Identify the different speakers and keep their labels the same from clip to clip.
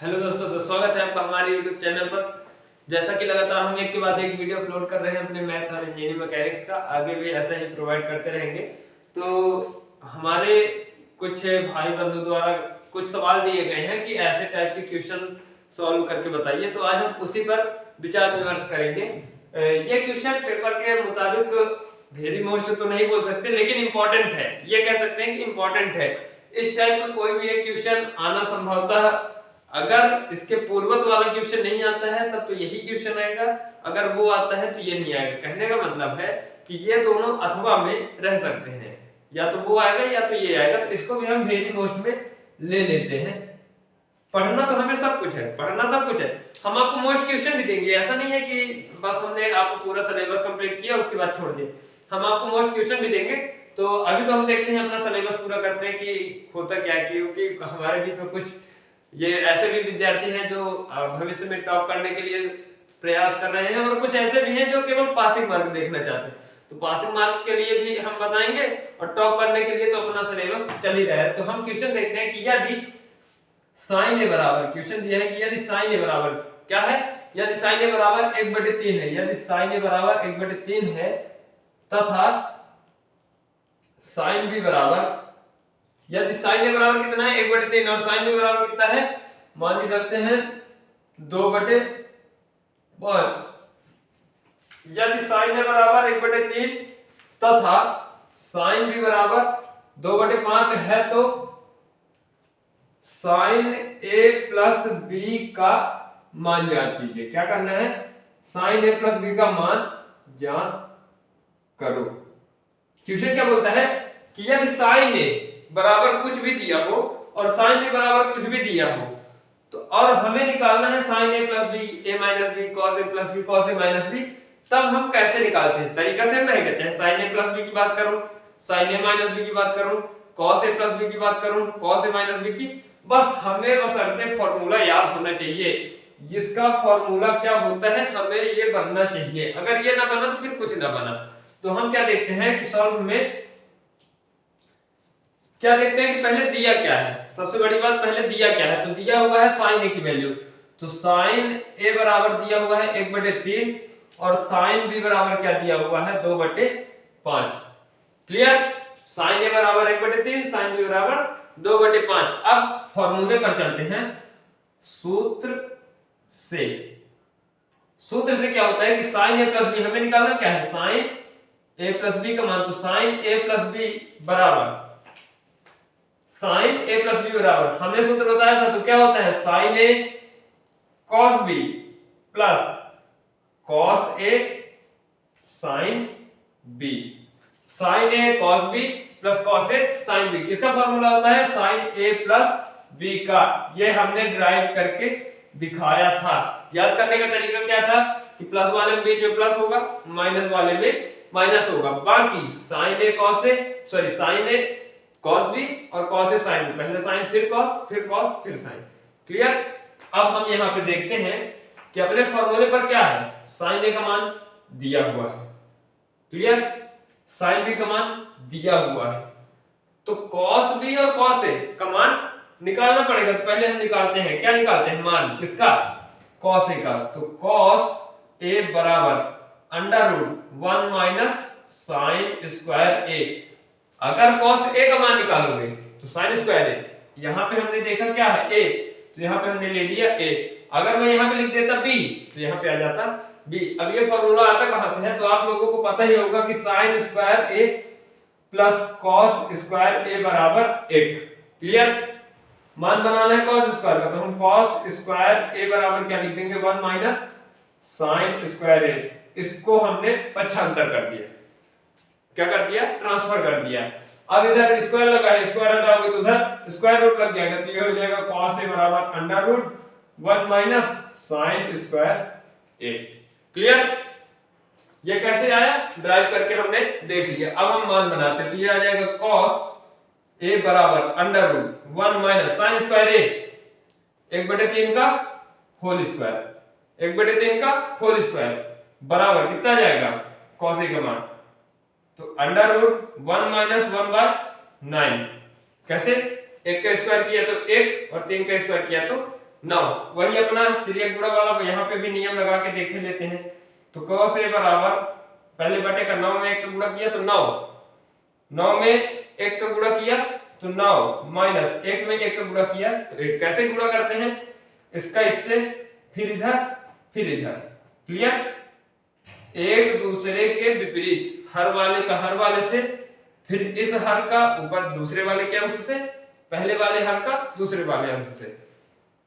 Speaker 1: Hello दोस्तों, तो स्वागत है आपका हमारे YouTube चैनल पर। जैसा कि लगातार हम एक के बाद एक वीडियो अपलोड कर रहे हैं अपने मैथ और इंजीनियरिंग मैकेनिक्स का, आगे भी ऐसा ही प्रोवाइड करते रहेंगे। तो हमारे कुछ भाई बंधु द्वारा कुछ सवाल दिए गए हैं कि ऐसे टाइप के क्वेश्चन सॉल्व करके बताइए, तो आज हम उसी पर विचार विमर्श करेंगे। ये क्वेश्चन पेपर के मुताबिक वेरी मोस्ट तो नहीं बोल सकते, लेकिन इंपॉर्टेंट है, ये कह सकते हैं कि इंपॉर्टेंट है। इस टाइप का कोई भी एक क्वेश्चन आना संभवतः, अगर इसके पूर्वत वाला क्वेश्चन नहीं आता है तब तो यही क्वेश्चन आएगा, अगर वो आता है तो ये नहीं आएगा। कहने का मतलब है कि ये दोनों अथवा में रह सकते हैं, या तो वो आएगा या तो ये आएगा। तो इसको भी हम वेरी मोस्ट में ले लेते हैं। पढ़ना तो हमें सब कुछ है, पढ़ना सब कुछ है। हम आपको मोस्ट क्वेश्चन भी देंगे, ऐसा नहीं है कि बस हमने आपको पूरा सिलेबस कंप्लीट किया उसके बाद छोड़ दिए। हम आपको मोस्ट क्वेश्चन भी देंगे। तो अभी तो हम देखते हैं, अपना सिलेबस पूरा करते हैं कि होता क्या है, क्योंकि हमारे बीच में कुछ ये ऐसे भी विद्यार्थी हैं जो भविष्य में टॉप करने के लिए प्रयास कर रहे हैं, और कुछ ऐसे भी हैं जो केवल पासिंग मार्क देखना चाहते हैं। तो पासिंग मार्क के लिए भी हम बताएंगे, और टॉप करने के लिए तो अपना सिलेबस चल ही रहा है। तो हम क्वेश्चन देखते हैं कि यदि साइन ए बराबर, क्वेश्चन दिया है कि यदि साइन ए बराबर क्या है, यदि साइन ए बराबर 1/3 है, यदि साइन ए बराबर 1/3 है तथा साइन बी बराबर, यदि साइन ए बराबर कितना है 1/3 और साइन बी बराबर कितना है, मान के चलते हैं 2/5। यदि साइन ए बराबर 1/3 तथा साइन बी बराबर 2/5 है, तो साइन ए प्लस बी का मान ज्ञात कीजिए। क्या करना है, साइन ए प्लस बी का मान ज्ञात करो। क्वेश्चन क्या बोलता है कि यदि साइन ए बराबर कुछ भी दिया हो और साइन बी बराबर कुछ भी दिया हो, तो और हमें निकालना है sign A plus B, A minus B, cos A plus B, cos A minus B. तब हम कैसे निकालते हैं, तरीका सेम रहेगा, चाहे साइन ए प्लस बी की बात करूं, साइन ए माइनस बी की बात करूं, कॉस ए प्लस बी की बात करूं, कॉस ए माइनस बी की। बस हमें बशर्ते फॉर्मूला याद होना चाहिए। जिसका फॉर्मूला क्या होता है हमें ये बनना चाहिए। अगर ये ना बना तो फिर कुछ ना बना। तो हम क्या देखते हैं कि सॉल्व में क्या देखते हैं कि पहले दिया क्या है। सबसे बड़ी बात, पहले दिया क्या है, तो दिया हुआ है साइन ए की वैल्यू। तो साइन ए बराबर दिया हुआ है 1/3 और साइन बी बराबर क्या दिया हुआ है 2/5। क्लियर, साइन ए बराबर 1/3, साइन बी बराबर 2/5। अब फॉर्मूले पर चलते हैं। सूत्र से क्या होता है कि साइन ए प्लस बी हमें निकालना क्या है, साइन ए प्लस बी का मान। तो साइन ए प्लस बी बराबर, साइन ए प्लस बी बराबर, हमने सूत्र बताया था, तो क्या होता है sign A cos B plus cos A sine B. Sign A cos B plus cos A sine B, किसका फॉर्मूला होता है, साइन ए प्लस बी का। ये हमने डिराइव करके दिखाया था। याद करने का तरीका क्या था कि प्लस वाले में बीच में प्लस होगा, माइनस वाले में माइनस होगा। बाकी sign A cos A, sorry sine A cos B और कॉस ए साइन बी, पहले साइन फिर कॉस फिर साइन। क्लियर। अब हम यहां पे देखते हैं कि अपने फॉर्मूले पर क्या है, साइन ए का मान दिया हुआ है, क्लियर, साइन बी का मान दिया हुआ है, तो कॉस बी और कॉस ए का मान निकालना पड़ेगा। तो पहले हम निकालते हैं, क्या निकालते हैं, मान किसका, कॉस ए का। तो कॉस ए बराबर √1 माइनस साइन स्क्वायर ए। अगर cos a का मान निकालोगे तो sin स्क्वायर a, यहां पे हमने देखा क्या है a, तो यहां पे हमने ले लिया a। अगर मैं यहां पे लिख देता b तो यहां पे आ जाता b। अब ये फॉर्मूला आता कहां से है, तो आप लोगों को पता ही होगा कि sin square a plus cos square a बराबर 1। क्लियर, मान बनाना है cos स्क्वायर का, तो हम cos स्क्वायर a बराबर क्या लिख देंगे, 1 माइनस sin स्क्वायर a। इसको हमने पक्षांतर कर दिया, क्या कर दिया, ट्रांसफर कर दिया। अब इधर स्क्वायर लगा है, स्क्वायर हटाओगे तो उधर स्क्वायर रूट लग जाएगा, तो ये हो जाएगा cos a बराबर √1 minus sin square a। Clear, ये कैसे आया, ड्राइव करके हमने देख लिया। अब हम मान बनाते हैं, तो ये आ जाएगा cos a बराबर √1 माइनस sin स्क्वायर a 1/3 का होल स्क्वायर, 1/3 का होल स्क्वायर बराबर कितना आ जाएगा, cos a का मान, तो √1 माइनस 1/9। कैसे, 1 का स्क्वायर किया तो 1 और 3 का स्क्वायर किया तो 9। वही अपना तिर्यक गुणा वाला यहाँ पे भी नियम लगा के देख लेते हैं। तो cos a बराबर पहले बटे का 9 में 1 का गुणा किया तो 9, 9 में 1 का गुणा किया तो 9 माइनस 1 में 1 का गुणा किया तो 1। कैसे गुणा करते हैं, इसका इससे फिर इधर फिर इधर। क्लियर, एक दूसरे के विपरीत, हर वाले का हर वाले से, फिर इस हर का ऊपर दूसरे वाले के अंश से, पहले वाले हर का दूसरे वाले अंश से,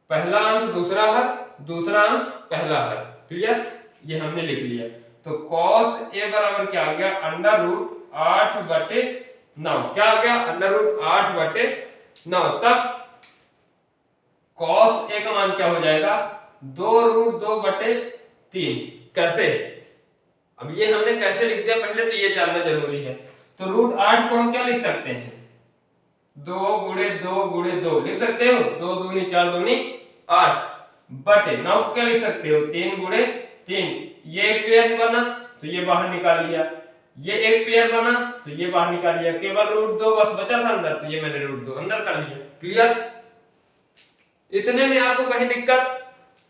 Speaker 1: पहला अंश दूसरा हर, दूसरा अंश पहला हर। क्लियर, ये हमने लिख लिया। तो cos a बराबर क्या आ गया, अंडर रूट 8 बटे 9। क्या आ गया, अंडर रूट 8 बटे 9। तब cos a का मान क्या हो जाएगा, 2 रूट 2 बटे 3। कैसे, अब ये हमने कैसे लिख दिया पहले तो ये जानना जरूरी है। तो रूट 8 को हम क्या लिख सकते हैं, 2 गुणे 2 गुणे 2 लिख सकते हो, 2 दूनी 4 दूनी 8 बटे 9 को क्या लिख सकते हो, 3 गुणे 3। ये एक पेयर बना तो ये बाहर निकाल लिया, ये एक पेयर बना तो ये बाहर निकाल लिया, केवल रूट 2 बस बचा था अंदर तो ये मैंने रूट 2 अंदर कर लिया। क्लियर, इतने में आपको कहीं दिक्कत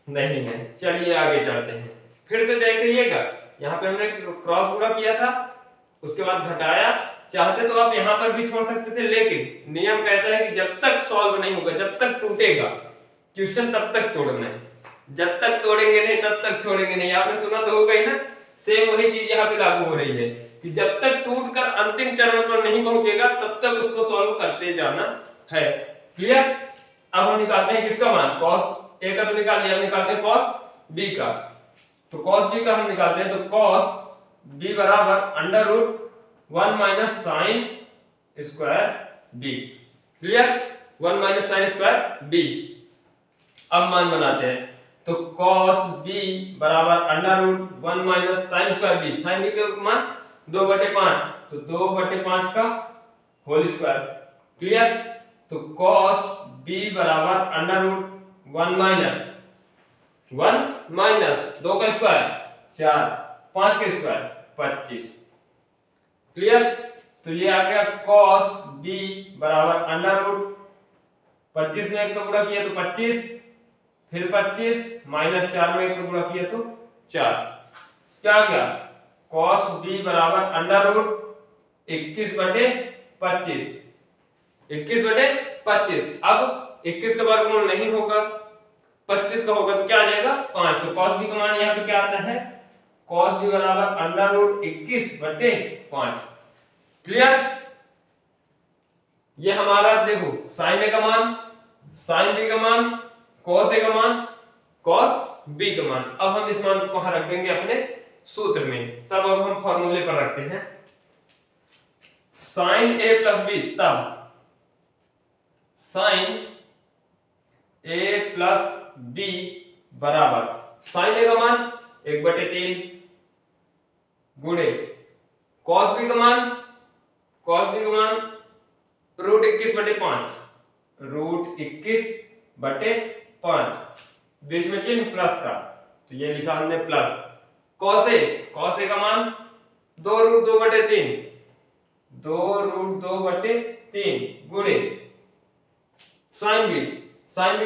Speaker 1: नहीं है। चलिए आगे चलते हैं, फिर से देख लीजिएगा। यहाँ पे हमने क्रॉस गुणा किया था, उसके बाद घटाया। चाहते तो आप यहाँ पर भी छोड़ सकते थे, लेकिन नियम कहता है कि जब तक सॉल्व नहीं होगा, जब तक टूटेगा क्वेश्चन तब तक तोड़ना है, जब तक तोड़ेंगे नहीं तब तक छोड़ेंगे नहीं। आपने सुना तो होगा ही ना, सेम वही चीज यहाँ पे लागू हो रही है कि जब तक टूट कर अंतिम चरण पर नहीं पहुंचेगा तब तक उसको सॉल्व करते जाना है। क्लियर, अब हम निकालते हैं किसका मान, cos a का तो निकाल लिया, हम निकालते हैं cos b का। तो cos b का हम निकालते हैं, तो cos b बराबर under root 1 minus sine square b। Clear, 1 minus sine square b। अब मान बनाते हैं, तो cos b बराबर under root 1 minus sine square b। Sine b का मान 2/5, तो 2/5 का होल स्क्वायर। क्लियर, तो cos b बराबर अंडर रूट 1 माइनस 2 का स्क्वायर 4, 5 का स्क्वायर 25। क्लियर, तो ये आ गया cos b बराबर अंडर रूट 25 में 1 का गुणा किया तो 25, फिर 25 माइनस 4 में 1 का गुणा किया तो 4। क्या आ गया, cos b बराबर अंडर रूट 21/25, 21/25। अब 21 का वर्गमूल नहीं होगा, 25 का होगा तो क्या आ जाएगा 5। तो cos b का मान यहाँ पे क्या आता है, cos b बराबर अंडर रूट 21/5। क्लियर, ये हमारा देखो sin a का मान, sin b का मान, cos a का मान, cos b का मान। अब हम इस मान को कहां रख देंगे, अपने सूत्र में। तब अब हम फॉर्मूले पर रखते हैं sin a प्लस b। तब sin a प्लस b बराबर sin a का मान 1/3 गुणे cos b का मान, cos b का मान रूट 21/5, रूट 21/5, बीच में चिन्ह प्लस का तो ये लिखा हमने प्लस। cos a का मान 2 रूट 2/3, 2 रूट 2/3 गुणे sin b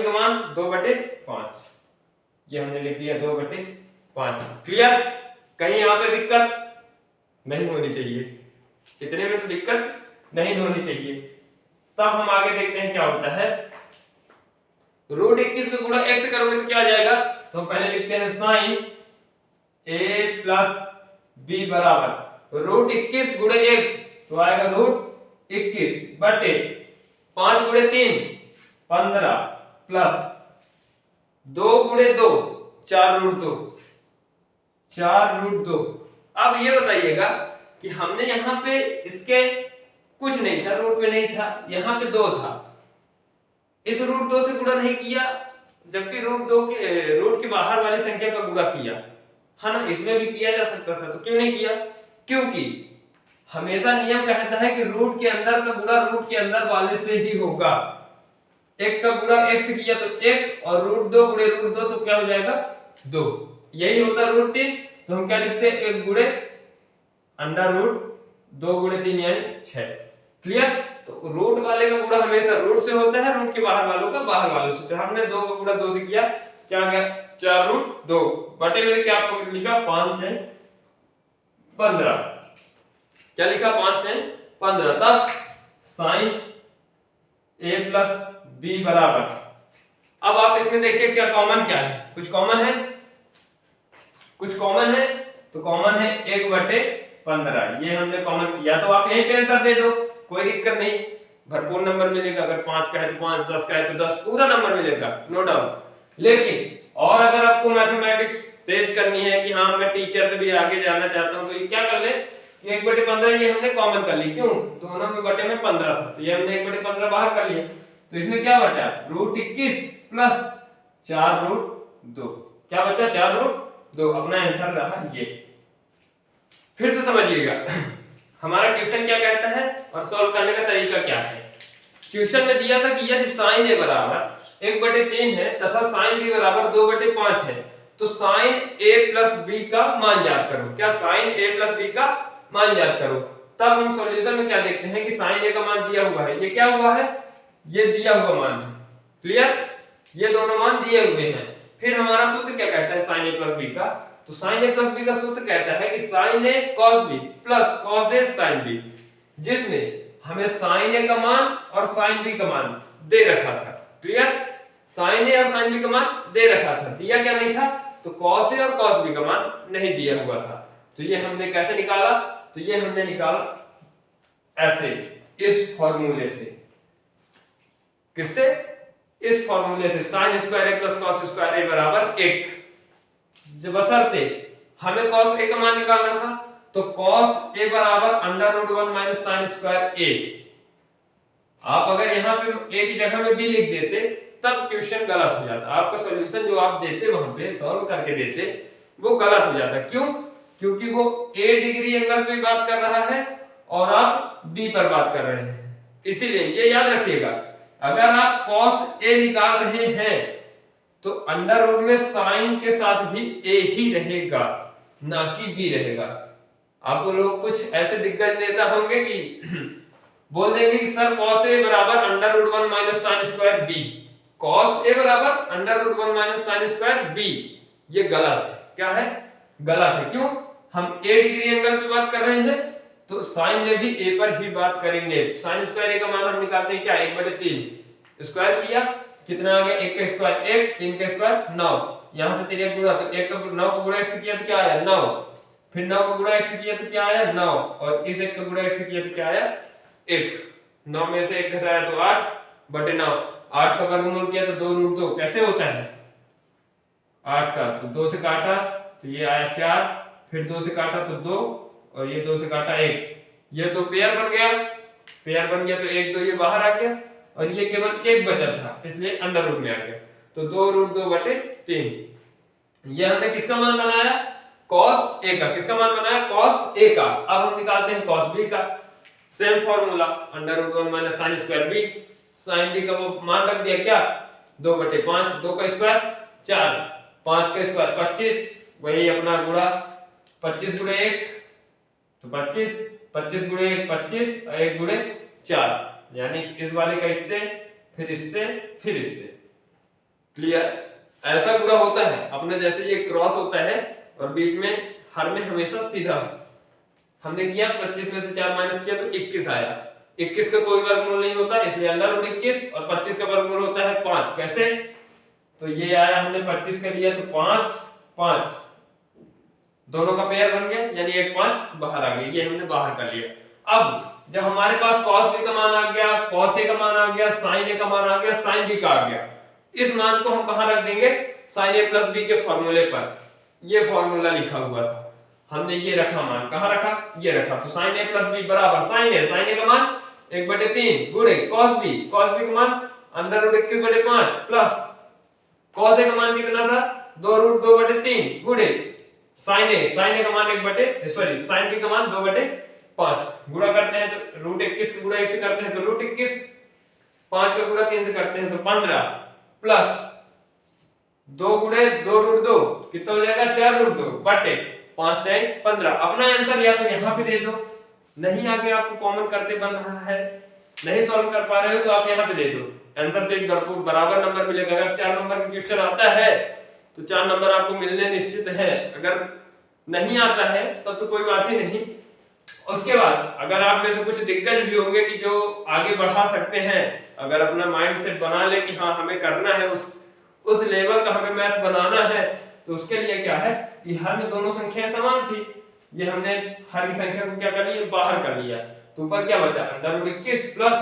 Speaker 1: का मान 2/5, ये हमने लिख दिया 2/5। क्लियर, कहीं यहाँ पे दिक्कत नहीं होनी चाहिए, इतने में तो दिक्कत नहीं होनी चाहिए। तब हम आगे देखते हैं क्या होता है। रूट 21 का गुणा x से करोगे तो क्या आ जाएगा, तो हम पहले लिखते हैं sin a प्लस b बराबर रूट 21 गुणे 1 तो आएगा रूट 21 बटे 5 गुणे 3 15 प्लस 2 गुणे 2 4 रूट 2, 4 रूट 2। अब ये बताइएगा कि हमने यहाँ पे इसके कुछ नहीं था, रूट में नहीं था, यहाँ पे 2 था, इस रूट 2 से गुणा नहीं किया, जबकि रूट के बाहर वाली संख्या का गुणा किया है ना, इसमें भी किया जा सकता था, तो क्यों नहीं किया, क्योंकि हमेशा नियम कहता है कि रूट के अंदर का गुणा रूट के अंदर वाले से ही होगा। 1 का गुणा 1 से किया तो 1, और रूट 2 गुणे रूट 2 तो क्या हो जाएगा 2, यही होता है रूट 3। तो हम क्या लिखते हैं, 1 गुणे अंडर रूट 2 गुणे 3 यानी 6। क्लियर। तो रूट वाले का गुणा हमेशा रूट से होता है, रूट के बाहर वालों का बाहर वालों से। तो हमने 2 का गुणा 2 से किया, क्या आ गया 4 रूट 2 बटे में क्या आपको लिखा 5 है 15, क्या लिखा 5 है 15। तब साइन a प्लस बी बराबर, अब आप इसमें देखिए क्या कॉमन क्या है, कुछ कॉमन है, कुछ कॉमन है, तो कॉमन है 1/15। ये हमने कॉमन, या तो आप यहीं पे आंसर दे दो, कोई दिक्कत नहीं, भरपूर नंबर मिलेगा। अगर 5 का है तो 5, 10 का है तो 10, पूरा नंबर मिलेगा, नो डाउट। लेकिन और अगर आपको मैथमेटिक्स तेज करनी है कि हाँ मैं टीचर से भी आगे जाना चाहता हूं, तो ये क्या कर ले कि 1/15 ये हमने कॉमन कर ली, क्यों, दोनों के बटे में 15 था, तो ये हमने 1/15 बाहर कर लिया। तो इसमें क्या बचा √21 प्लस 4√2, क्या बचा 4√2, अपना आंसर रहा ये। फिर से समझिएगा हमारा क्वेश्चन क्या कहता है और सॉल्व करने का तरीका क्या है। क्वेश्चन में दिया था कि यदि sin a बराबर 1/3 है तथा sin b बराबर 2/5 है, तो sin a प्लस b का मान ज्ञात करो। क्या sin a प्लस b का मान ज्ञात करो। तब हम सॉल्यूशन में क्या देखते हैं कि sin a का मान दिया हुआ है, ये क्या हुआ है, ये दिया हुआ मान है, क्लियर, ये दोनों मान दिए हुए हैं। फिर हमारा सूत्र क्या कहता है sin a प्लस b का, तो sin a प्लस b का सूत्र कहता है कि sin a cos b plus cos a sin b, जिसमें हमें sin a का मान और sin b का मान दे रखा था, क्लियर, sin a और sin b का मान दे रखा था, दिया क्या नहीं था, तो cos a और cos b का मान नहीं दिया हुआ था। तो ये हमने कैसे निकाला, तो ये हमने निकाला ऐसे, इस फॉर्मूले से, किससे, इस फॉर्मूले से, sin square a plus cos square a बराबर 1, जब बशर्ते हमें cos a का मान निकालना था, तो cos a बराबर √1 माइनस sin स्क्वायर a। आप अगर यहाँ पे a की जगह में b लिख देते तब क्वेश्चन गलत हो जाता, आपका सॉल्यूशन जो आप देते वहां पे सॉल्व करके देते वो गलत हो जाता। क्यों, क्योंकि वो a डिग्री एंगल पे बात कर रहा है और आप b पर बात कर रहे हैं, इसीलिए ये याद रखिएगा, अगर आप cos a निकाल रहे हैं तो अंडर रूट में साइन के साथ भी a ही रहेगा, ना कि b रहेगा। आपको लोग कुछ ऐसे दिग्गज नेता होंगे कि बोल देंगे कि सर cos a बराबर √1 minus sin square b, cos a बराबर √1 माइनस sin स्क्वायर b, ये गलत है, क्या है, गलत है। क्यों, हम a डिग्री एंगल पे बात कर रहे हैं तो साइन में भी a पर ही बात करेंगे। sin स्क्वायर a का मान हम निकालते हैं क्या, 1/3, स्क्वायर किया कितना आ गया, 1 का स्क्वायर 1, 3 का स्क्वायर 9, यहां से 3 गुणा, तो 1 का 9 का गुणा 1 से किया तो क्या आया 9, फिर 9 का गुणा 1 से किया तो क्या आया 9, और इस 1 का गुणा 1 से किया तो क्या आया 1, 9 में से 1 घटाया तो 8/9, 8 का वर्गमूल किया तो 2√2, कैसे होता है 8 का, तो 2 से काटा तो ये आया 4, फिर 2 से काटा तो 2, और ये 2 से काटा 1, ये तो पेयर बन गया, पेयर बन गया तो 1 2 ये बाहर आ गया, और ये केवल 1 बचा था इसलिए अंडर रूट में आ गया, तो 2√2/3। ये हमने किसका मान बनाया, cos a का, किसका मान बनाया cos a का। अब हम निकालते हैं cos b का, same formula, √1 minus sin square b, sin b का वो मान रख दिया क्या 2/5, 2 का स्क्वायर 4, 5 का स्क्वायर 25, वही अपना गुणा 25 गुणे 1 तो 25, 25 गुणे 1 25, 1 गुणे 4, यानी इस वाले का इससे, फिर इससे, फिर इससे, क्लियर। ऐसा गुणा होता है अपने, जैसे ये क्रॉस होता है और बीच में हर में हमेशा सीधा, हमने किया 25 में से 4 माइनस किया तो 21 आया, 21 का कोई वर्गमूल नहीं होता इसलिए √21, और 25 का वर्गमूल होता है 5, कैसे, तो ये आया हमने 25 का लिया तो 5 5, दोनों का पेयर बन गया, यानी 1 5 बाहर आ गया, ये हमने बाहर कर लिया। अब जब हमारे पास cos b का मान आ गया, cos a का मान आ गया, sin a का मान आ गया, sin b का आ गया, इस मान को हम कहां रख देंगे, sin a प्लस b के फॉर्मूले पर। ये फॉर्मूला लिखा हुआ था, हमने ये रखा मान, कहां रखा, ये रखा, तो sin a प्लस b बराबर sin a का मान 1/3 गुणे cos b का मान √21/5 प्लस cos a का मान कितना था 2√2/3 गुणे sin a का मान sin b का मान 2/5, गुणा करते हैं तो √21 का गुणा 1 से करते हैं तो √21, 5 का गुणा 3 से करते हैं तो 15, प्लस 2 गुणे 2√2 कितना हो जाएगा 4√2 बटे 5 9 15। अपना आंसर या तो यहाँ पे दे दो नहीं आगे आपको कॉमन करते बन रहा है, नहीं सॉल्व कर पा रहे हो तो आप यहाँ पे दे दो, आंसर से बराबर नंबर मिलेगा। अगर 4 नंबर का क्वेश्चन आता है तो 4 नंबर आपको मिलने निश्चित है, अगर नहीं आता है तब तो कोई बात ही नहीं। उसके बाद अगर आप में से कुछ दिग्गज भी होंगे कि जो आगे बढ़ा सकते हैं, अगर अपना माइंड सेट बना ले कि हाँ हमें करना है, उस लेवल का हमें मैथ बनाना है, तो उसके लिए क्या है कि हर में दोनों संख्याएं समान थी, ये हमने हर की संख्या को क्या कर लिया, बाहर कर लिया, तो ऊपर क्या बचा √21 प्लस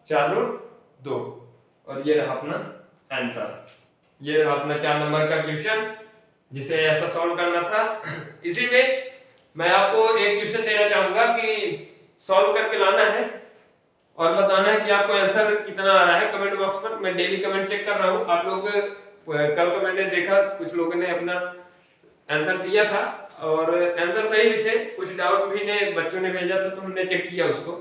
Speaker 1: 4√2, और ये रहा अपना आंसर। ये रहा अपना 4 नंबर का क्वेश्चन जिसे ऐसा सॉल्व करना था। इसी में मैं आपको एक क्वेश्चन देना चाहूंगा कि सॉल्व करके लाना है और बताना है कि आपको आंसर कितना आ रहा है कमेंट बॉक्स पर। मैं डेली कमेंट चेक कर रहा हूँ। आप लोग कल को मैंने देखा कुछ लोगों ने अपना आंसर दिया था और आंसर सही भी थे, कुछ डाउट भी ने बच्चों ने भेजा था तो हमने चेक किया उसको।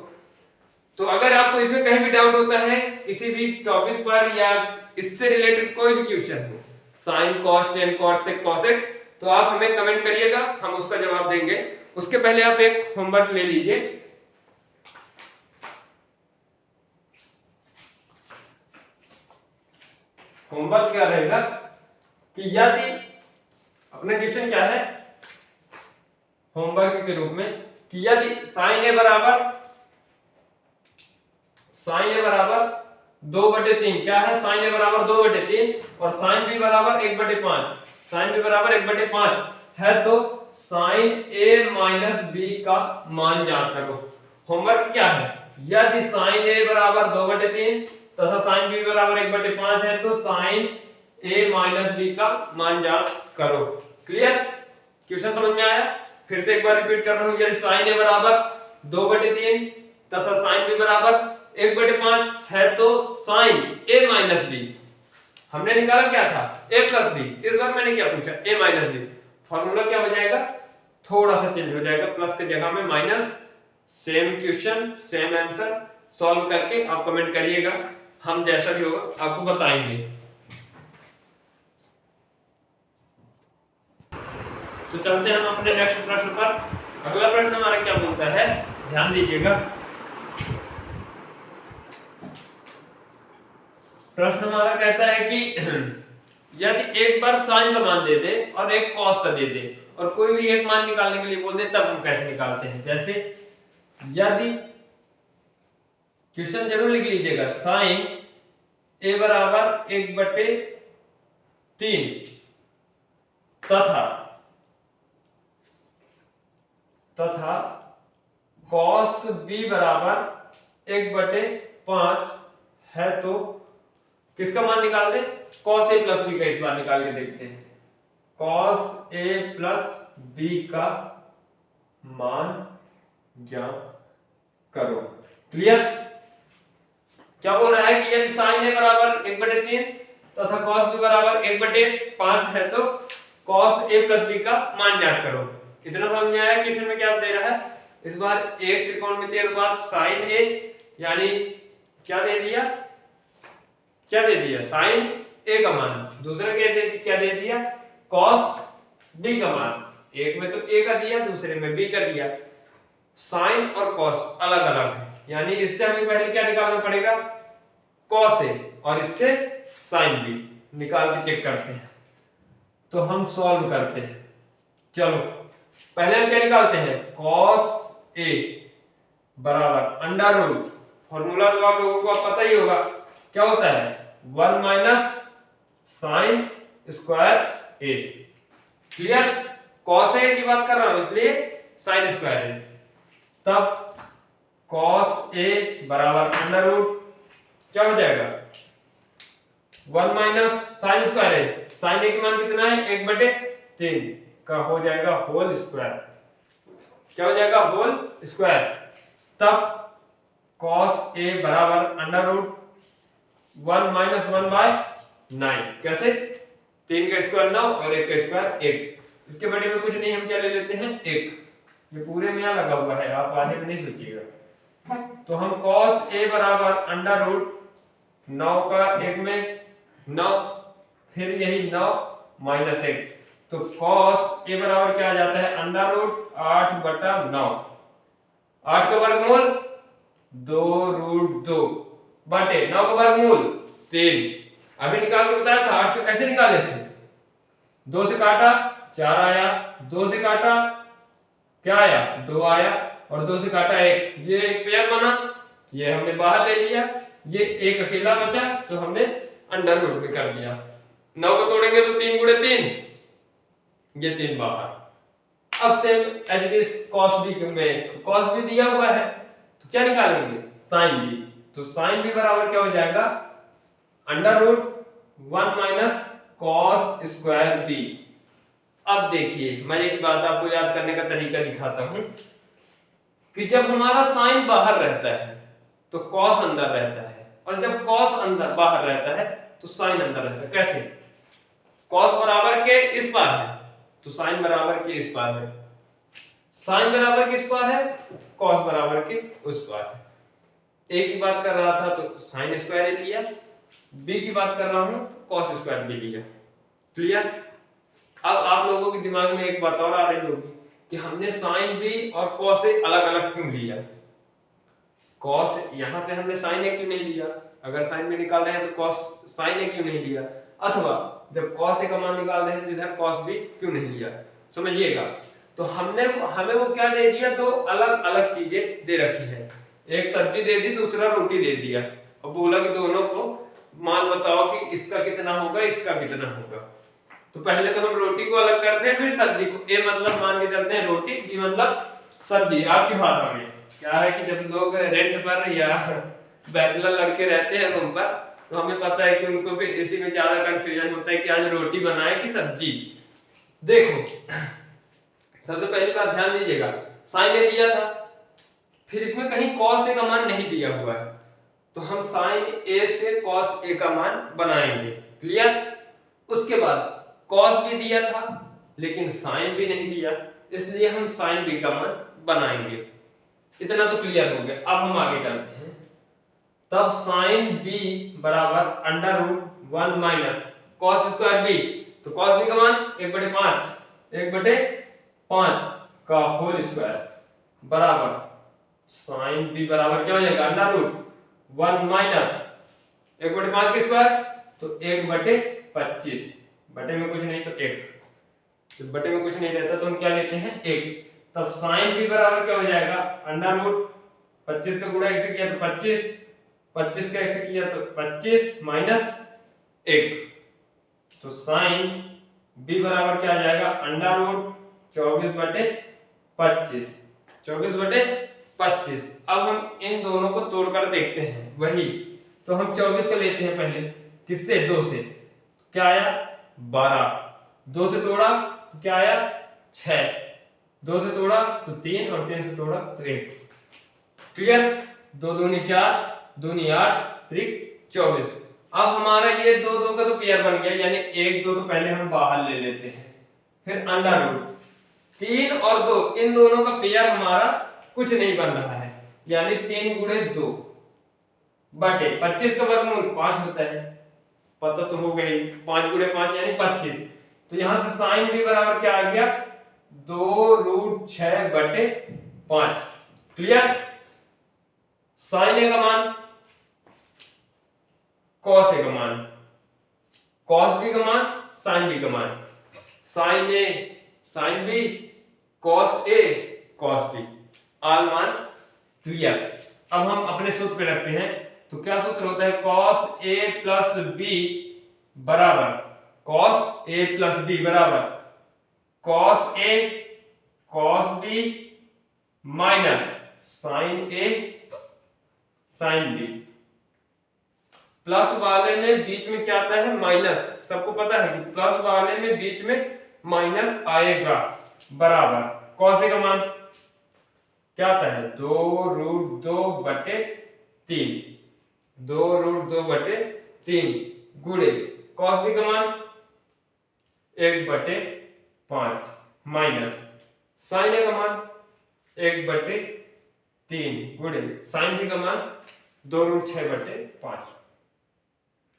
Speaker 1: तो अगर आपको इसमें कहीं भी डाउट होता है किसी भी टॉपिक पर या इससे रिलेटेड कोई भी क्वेश्चन हो, sine cos tan cot sec cosec, तो आप हमें कमेंट करिएगा, हम उसका जवाब देंगे। उसके पहले आप एक होमवर्क ले लीजिए। होमवर्क क्या रहेगा कि यदि अपना क्वेश्चन क्या है होमवर्क के रूप में कि यदि साइन ए बराबर 2/3, क्या है साइन ए बराबर 2/3 और साइन बी बराबर 1/5, साइन बी बराबर 1/5 है तो साइन ए माइनस बी का मान ज्ञात करो। होमवर्क क्या है, यदि साइन ए बराबर 2/3 तथा साइन बी बराबर 1/5 है तो साइन ए माइनस बी का मान ज्ञात करो। क्लियर, क्वेश्चन समझ में आया? फिर से एक बार रिपीट कर रहा हूं, यदि साइन ए बराबर 2/3 तथा साइन बी बराबर 1/5 है तो साइन ए माइनस बी, हमने निकाला क्या था a प्लस बी, इस बार मैंने क्या पूछा a माइनस बी, फॉर्मूला क्या हो जाएगा, थोड़ा सा चेंज हो जाएगा, प्लस के जगह में minus. Same question same answer, solve करके आप कमेंट करिएगा, हम जैसा भी होगा आपको बताएंगे। तो चलते हैं हम अपने नेक्स्ट प्रश्न पर। अगला प्रश्न हमारा क्या बोलता है, ध्यान दीजिएगा। प्रश्न हमारा कहता है कि यदि एक बार साइन का मान दे दे और एक कॉस का दे दे और कोई भी एक मान निकालने के लिए बोल दे, तब हम कैसे निकालते हैं। जैसे यदि क्वेश्चन जरूर लिख लीजिएगा, साइन ए बराबर 1/3 तथा कॉस बी बराबर 1/5 है तो किसका मान निकालते हैं, कॉस ए प्लस बी का। इस बार निकाल के देखते हैं, कॉस ए प्लस बी का मान ज्ञात करो। क्लियर, क्या बोल रहा है कि यदि साइन ए बराबर 1/3 तथा कॉस बी बराबर 1/5 है तो कॉस ए प्लस बी का मान ज्ञात करो। कितना समझ में आया क्वेश्चन में क्या दे रहा है। इस बार एक त्रिकोणमितीय अनुपात साइन ए यानी क्या दे दिया, साइन ए का मान, दूसरे क्या दे दिया कॉस डी का मान। एक में तो ए का दिया, दूसरे में बी का दिया। साइन और कॉस अलग अलग है, यानी इससे हमें पहले क्या निकालना पड़ेगा, कॉस ए, और इससे साइन बी निकाल के चेक करते हैं। तो हम सॉल्व करते हैं। चलो पहले हम क्या निकालते हैं, कॉस ए बराबर अंडर रूट, फॉर्मूला तो आप लोगों को पता ही होगा, क्या होता है 1 minus sine square A. Clear, cos A की बात कर रहा हूं इसलिए साइन स्क्वायर ए। तब कॉस ए बराबर अंडर रूट क्या हो जाएगा 1 माइनस साइन स्क्वायर ए, साइन ए की मान कितना है 1/3 का हो जाएगा होल स्क्वायर, क्या हो जाएगा होल स्क्वायर। तब कॉस ए बराबर अंडर रूट 1 माइनस 1/9, कैसे 3 का स्क्वायर 9 और 1 का स्क्वायर 1, इसके बड़े में कुछ नहीं, हम क्या ले लेते हैं 1, ये पूरे में यहाँ लगा हुआ है, आप आधे में नहीं सोचिएगा। तो हम कॉस ए बराबर अंडर रूट 9 का 1 में 9, फिर यही 9 माइनस 1, तो कॉस ए बराबर क्या आ जाता है अंडर रूट 8/9। 8 का वर्गमूल 2√2 बटे 9 का वर्गमूल 3। अभी निकाल के बताया था 8 को कैसे निकाले थे, 2 से काटा 4 आया, 2 से काटा क्या आया 2 आया, और 2 से काटा 1, ये एक पेयर बना, ये हमने बाहर ले लिया, ये एक अकेला बचा तो हमने अंडर रूट में कर दिया। 9 को तोड़ेंगे तो 3 गुणे 3, ये 3 बाहर। अब same as it is cos b में, तो cos b दिया हुआ है तो क्या निकालेंगे sin b, तो sin b बराबर क्या हो जाएगा under root 1 minus cos square b। अब देखिए मैं एक बात आपको याद करने का तरीका दिखाता हूं कि जब हमारा sin बाहर रहता है तो cos अंदर रहता है, और जब cos अंदर बाहर रहता है तो sin अंदर रहता है। कैसे, cos बराबर के इस पार है तो sin बराबर के इस पार है, sin बराबर किस पार है cos बराबर के उस पार है। a की बात कर रहा था तो sin स्क्वायर ही लिया, b की बात कर रहा हूं तो cos स्क्वायर भी लिया। क्लियर। अब आप लोगों के दिमाग में एक बात और आ रही होगी कि हमने sin b और cos a अलग अलग क्यों लिया, cos यहां से हमने sin a क्यों नहीं लिया, अगर sin b निकाल रहे हैं तो cos sin a क्यों नहीं लिया, अथवा जब cos a का मान निकाल रहे हैं तो इधर cos b क्यों नहीं लिया। समझिएगा, तो हमें वो क्या दे दिया, दो अलग अलग चीजें दे रखी है, एक सब्जी दे दी दूसरा रोटी दे दिया, और बोला कि दोनों को मान बताओ कि इसका कितना होगा इसका कितना होगा। तो पहले तो हम रोटी को अलग करते हैं फिर सब्जी को, ए मतलब मान के चलते हैं रोटी, बी मतलब सब्जी। आपकी भाषा में क्या है कि जब लोग रेंट पर या बैचलर लड़के रहते हैं रूम पर तो हमें पता है कि उनको भी इसी में ज्यादा कंफ्यूजन होता है कि आज रोटी बनाए कि सब्जी। देखो सबसे पहली बात ध्यान दीजिएगा, साइन ने दिया था, फिर इसमें कहीं cos a का मान नहीं दिया हुआ है तो हम sin a से cos a का मान बनाएंगे। क्लियर। उसके बाद cos भी दिया था लेकिन sin भी नहीं दिया, इसलिए हम sin b का मान बनाएंगे। इतना तो क्लियर हो गया। अब हम आगे चलते हैं, तब sin b बराबर under root 1 minus cos square b, तो cos b का मान 1/5 का होल स्क्वायर बराबर sin b बराबर क्या हो जाएगा अंडर रूट 1 माइनस 1/5 के स्क्वायर तो 1/25, बटे में कुछ नहीं तो 1, तो बटे में कुछ नहीं रहता तो हम क्या लेते हैं 1। तब sin b बराबर क्या हो जाएगा अंडर रूट 25 का गुणा 1 से किया तो 25, 25 का 1 से किया तो 25 माइनस 1, तो sin b बराबर क्या आ जाएगा अंडर रूट 24/25, 24/25। अब हम इन दोनों को तोड़कर देखते हैं, वही तो हम 24 का लेते हैं पहले, किससे 2 से, क्या आया 12, 2 से तोड़ा तो क्या आया 6, 2 से तोड़ा तो 3 और 3 से तोड़ा तो 1। क्लियर। 2 दूनी 4, दूनी 8, त्रिक 24। अब हमारा ये 2 2 का तो पेयर बन गया, यानी 1 2 तो पहले हम बाहर ले लेते हैं, फिर अंडर रूट 3 और 2 इन दोनों का पेयर हमारा कुछ नहीं बन रहा है, यानी 3 गुणे 2 बटे 25 का वर्गमूल 5 होता है, पता तो हो गई 5 गुणे 5 यानी 25। तो यहां से sin b बराबर क्या आ गया 2√6/5। क्लियर। sin a का मान cos a का मान, cos b का मान sin b का मान, sin a sin b cos a cos b, आल मान क्लियर। अब हम अपने सूत्र पे रखते हैं, तो क्या सूत्र होता है cos a प्लस b बराबर cos a प्लस b बराबर cos a cos b minus sin a sin b। Plus वाले में बीच में क्या आता है माइनस, सबको पता है कि प्लस वाले में बीच में माइनस आएगा, बराबर cos a का मान क्या आता है 2√2/3, 2√2/3 गुणे cos b का मान 1/5 माइनस sin a का मान 1/3 गुणे sin b का मान 2√6/5,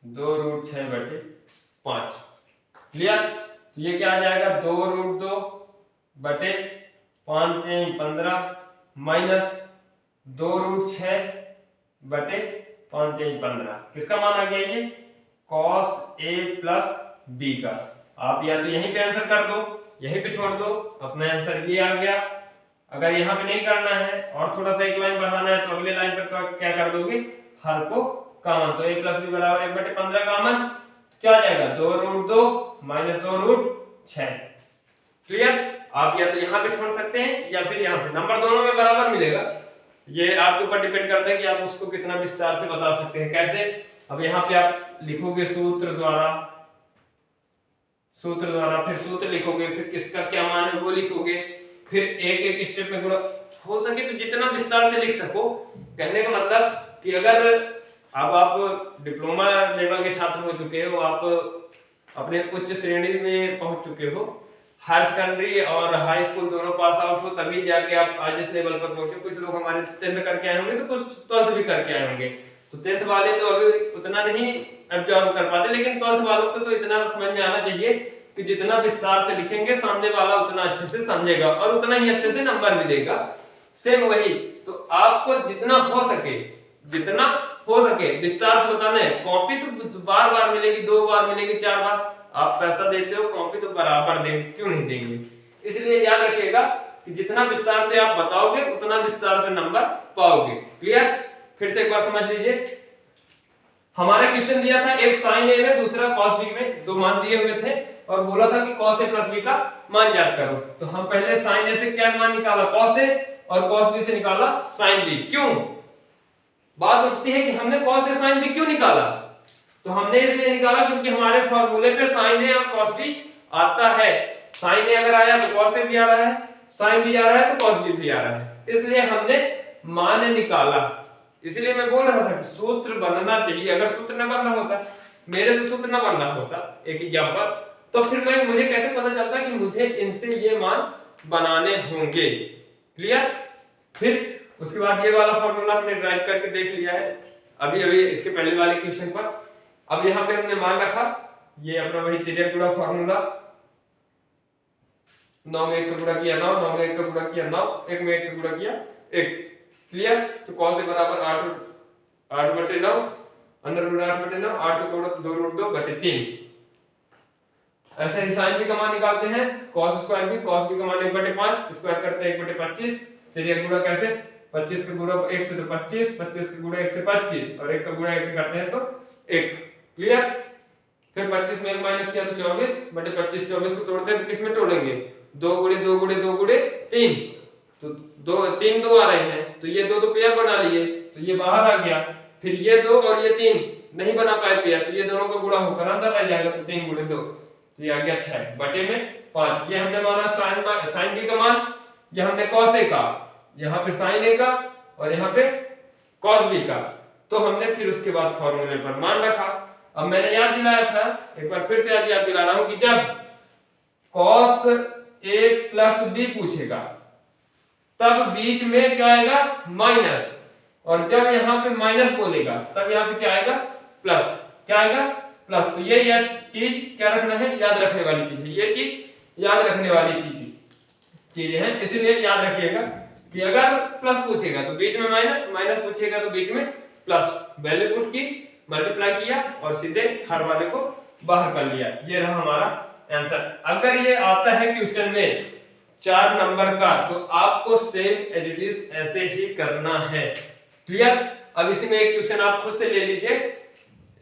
Speaker 1: 2√6/5। क्लियर। तो ये क्या आ जाएगा 2√2/5 15 माइनस 2√6/5 किसका मान आ गया ये cos a प्लस b का। आप या तो यहीं पे आंसर कर दो, यहीं पे छोड़ दो, अपना आंसर ये आ गया। अगर यहाँ पे नहीं करना है और थोड़ा सा एक लाइन बढ़ाना है तो अगले लाइन पर तो क्या कर दोगे, हर को कॉमन, तो a प्लस बी बराबर 1/15 कॉमन, तो क्या आ जाएगा 2√2 माइनस 2√6। क्लियर। आप या तो यहाँ पे छोड़ सकते हैं या फिर यहाँ पे, नंबर दोनों में बराबर मिलेगा। ये आपके ऊपर डिपेंड करता है कि आप उसको कितना विस्तार से बता सकते हैं। कैसे, अब यहाँ पे आप लिखोगे सूत्र द्वारा, फिर सूत्र लिखोगे, फिर किसका क्या मान है वो लिखोगे, फिर एक एक स्टेप में गुणा, हो सके तो जितना विस्तार से लिख सको। कहने का मतलब कि अगर अब आप डिप्लोमा लेवल के छात्र हो चुके हो, आप अपने उच्च श्रेणी में पहुंच चुके हो, हायर सेकेंडरी और हाई स्कूल दोनों पास आउट हो, तभी जाके आप आज इस लेवल पर पहुंचे। कुछ लोग हमारे 10th करके आए होंगे तो कुछ 12th भी करके आए होंगे, तो 10th वाले तो अभी उतना नहीं एब्जॉर्ब कर पाते, लेकिन 12th वालों को तो इतना समझ में आना चाहिए कि जितना विस्तार से लिखेंगे सामने वाला उतना अच्छे से समझेगा और उतना ही अच्छे से नंबर भी देगा। सेम वही, तो आपको जितना हो सके विस्तार से बताना है। कॉपी तो बार बार मिलेगी, 2 बार मिलेगी, 4 बार, आप पैसा देते हो, कॉपी तो बराबर देंगे, क्यों नहीं देंगे। इसलिए याद रखिएगा कि जितना विस्तार से आप बताओगे उतना विस्तार से नंबर पाओगे। क्लियर। फिर से एक बार समझ लीजिए, हमारा क्वेश्चन दिया था एक साइन ए में दूसरा कॉस बी में, दो मान दिए हुए थे और बोला था कि cos a प्लस बी का मान ज्ञात करो। तो हम पहले sin a से क्या मान निकाला, cos a, और cos b से निकाला sin b। क्यों, बात उठती है कि हमने cos a sin b क्यों निकाला, तो हमने इसलिए निकाला क्योंकि हमारे फॉर्मूले पे sin a और cos b आता है। sin a अगर आया तो cos a भी आ रहा है, sin b आ रहा है तो cos b भी आ रहा है, इसलिए हमने मान निकाला। इसलिए मैं बोल रहा था कि सूत्र बनना चाहिए। अगर सूत्र न बनना होता, मेरे से सूत्र न बनना होता एक एग्जांपल, तो फिर मुझे कैसे पता चलता कि मुझे इनसे ये मान बनाने होंगे। क्लियर। फिर उसके बाद ये वाला फॉर्मूला हमने ड्राइव करके देख लिया है अभी इसके पहले वाले क्वेश्चन पर। अब यहाँ पे हमने मान रखा, ये अपना वही तिर्यक गुणा फॉर्मूला, 9 में 1 का गुणा किया 9, 9 में 1 का गुणा किया 9, 1 में 1 का गुणा किया 1। क्लियर। तो cos a बराबर 8/9, अंडर 8/9, 8 को तोड़ो तो 2√2/3। ऐसे ही sin b का मान निकालते हैं, cos square b, cos b का मान 1/5, स्क्वायर करते हैं 1/25, तिर्यक गुणा कैसे, 25 का गुणा 1 से तो 25, 25 का गुणा 1 से 25 और 1 का गुणा 1 से करते हैं तो 1। क्लियर। फिर 25 में 1 माइनस किया तो 24/25, 24 को तोड़ते हैं तो किस में तोड़ेंगे, 2 गुणे 2 गुणे 2 गुणे 3, तो 3 2 आ रहे हैं, तो ये 2 तो पेयर बना लिए, तो ये बाहर आ गया। फिर ये 2 और ये 3 नहीं बना पाए पेयर, तो ये दोनों का गुणा होकर अंदर रह जाएगा, तो 3 गुणे 2, तो ये आ गया 6 बटे में 5। ये हमने माना sin b का मान, ये हमने cos a का, यहाँ पे sin a का और यहाँ पे cos b का, तो हमने फिर उसके बाद फॉर्मूले पर मान रखा। अब मैंने याद दिलाया था, एक बार फिर से याद दिला रहा हूं कि जब cos a प्लस b पूछेगा तब बीच में क्या आएगा, माइनस, और जब यहाँ पे माइनस बोलेगा तब यहाँ पे क्या आएगा, प्लस। क्या आएगा, प्लस। तो ये चीज क्या रखना है, याद रखने वाली चीज है, ये चीज याद रखने वाली चीज है। इसीलिए याद रखिएगा कि अगर प्लस पूछेगा तो बीच में माइनस, माइनस पूछेगा तो बीच में प्लस, वैल्यू पुट की, मल्टीप्लाई किया और सीधे हर वाले को बाहर कर लिया। ये रहा हमारा आंसर। अगर ये आता है क्वेश्चन में 4 नंबर का, तो आपको सेम एज इट इज ऐसे ही करना है। क्लियर। अब इसी में एक क्वेश्चन आप खुद से ले लीजिए,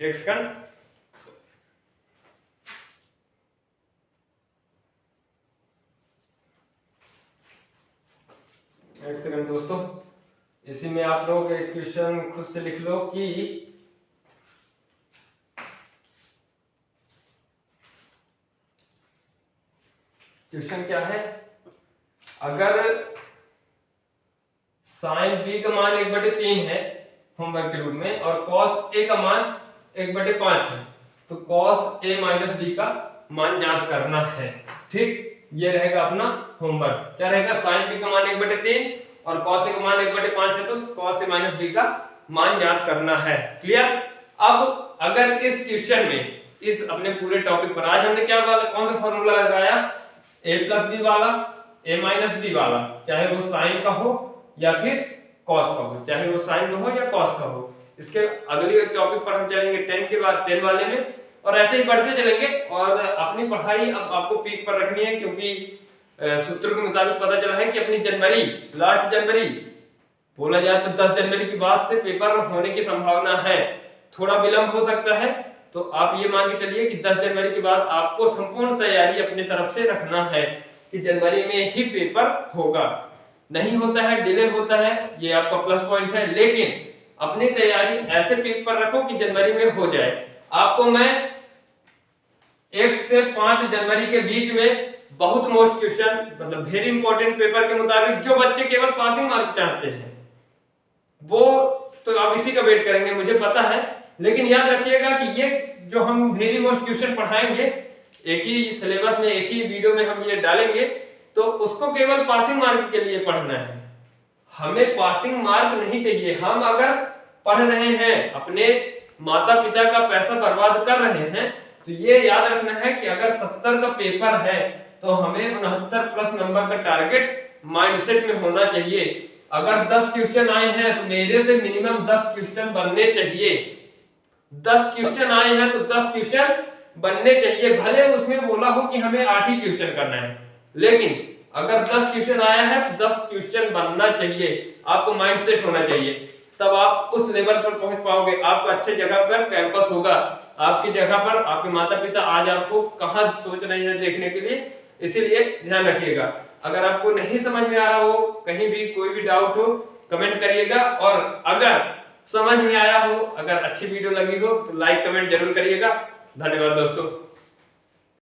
Speaker 1: एक सेकंड। एक सेकंड दोस्तों, इसी में आप लोग एक क्वेश्चन खुद से लिख लो कि क्वेश्चन क्या है, अगर sin b का मान 1/3 है होमवर्क के रूप में और cos a का मान 1/5 है, तो cos a माइनस b का मान ज्ञात करना है। ठीक, ये रहेगा अपना होमवर्क। क्या रहेगा, sin b का मान 1/3 और cos a का मान 1/5 है, तो cos a माइनस b का मान ज्ञात करना है। क्लियर। अब अगर इस क्वेश्चन में, इस अपने पूरे टॉपिक पर आज हमने क्या वाला, कौन सा फॉर्मूला लगाया, a प्लस बी वाला, a माइनस बी वाला, चाहे वो साइन का हो या फिर कॉस का हो, चाहे वो साइन का हो या कॉस का हो। इसके अगली टॉपिक पर हम चलेंगे 10 के बाद 10 वाले में, और ऐसे ही बढ़ते चलेंगे। और अपनी पढ़ाई अब आपको पीक पर रखनी है, क्योंकि सूत्र के मुताबिक पता चला है कि अपनी जनवरी, लास्ट जनवरी बोला जाए तो 10 जनवरी के बाद से पेपर होने की संभावना है। थोड़ा विलंब हो सकता है, तो आप ये मान के चलिए कि 10 जनवरी के बाद आपको संपूर्ण तैयारी अपनी तरफ से रखना है कि जनवरी में ही पेपर होगा। नहीं होता है, डिले होता है, ये आपका प्लस पॉइंट है, लेकिन अपनी तैयारी ऐसे पीक पर रखो कि जनवरी में हो जाए। आपको मैं 1 से 5 जनवरी के बीच में बहुत मोस्ट क्वेश्चन, मतलब वेरी इंपॉर्टेंट पेपर के मुताबिक जो बच्चे केवल पासिंग मार्क चाहते हैं वो तो आप इसी का वेट करेंगे, मुझे पता है। लेकिन याद रखिएगा कि ये जो हम वेरी मोस्ट क्वेश्चन पढ़ाएंगे, एक ही सिलेबस में एक ही वीडियो में हम ये डालेंगे, तो उसको केवल पासिंग मार्क के लिए पढ़ना है। हमें पासिंग मार्क नहीं चाहिए। हम अगर पढ़ रहे हैं, अपने माता पिता का पैसा बर्बाद कर रहे हैं, तो ये याद रखना है कि अगर 70 का पेपर है तो हमें 69 प्लस नंबर का टारगेट माइंडसेट में होना चाहिए। अगर 10 क्वेश्चन आए हैं तो मेरे से मिनिमम 10 क्वेश्चन बनने चाहिए। 10 क्वेश्चन आए हैं तो 10 क्वेश्चन बनने चाहिए, भले उसमें बोला हो कि हमें 8 ही क्वेश्चन करना है, लेकिन अगर 10 क्वेश्चन आया है तो 10 क्वेश्चन बनना चाहिए। आपको माइंडसेट होना चाहिए, तब आप उस लेवल पर पहुंच पाओगे। आपका अच्छे जगह पर कैंपस होगा, आपकी जगह पर आपके माता पिता आज आपको कहां सोच रहे हैं देखने के लिए, इसीलिए ध्यान रखिएगा। अगर आपको नहीं समझ में आ रहा हो, कहीं भी कोई भी डाउट हो, कमेंट करिएगा। और अगर समझ में आया हो, अगर अच्छी वीडियो लगी हो तो लाइक कमेंट जरूर करिएगा। धन्यवाद दोस्तों।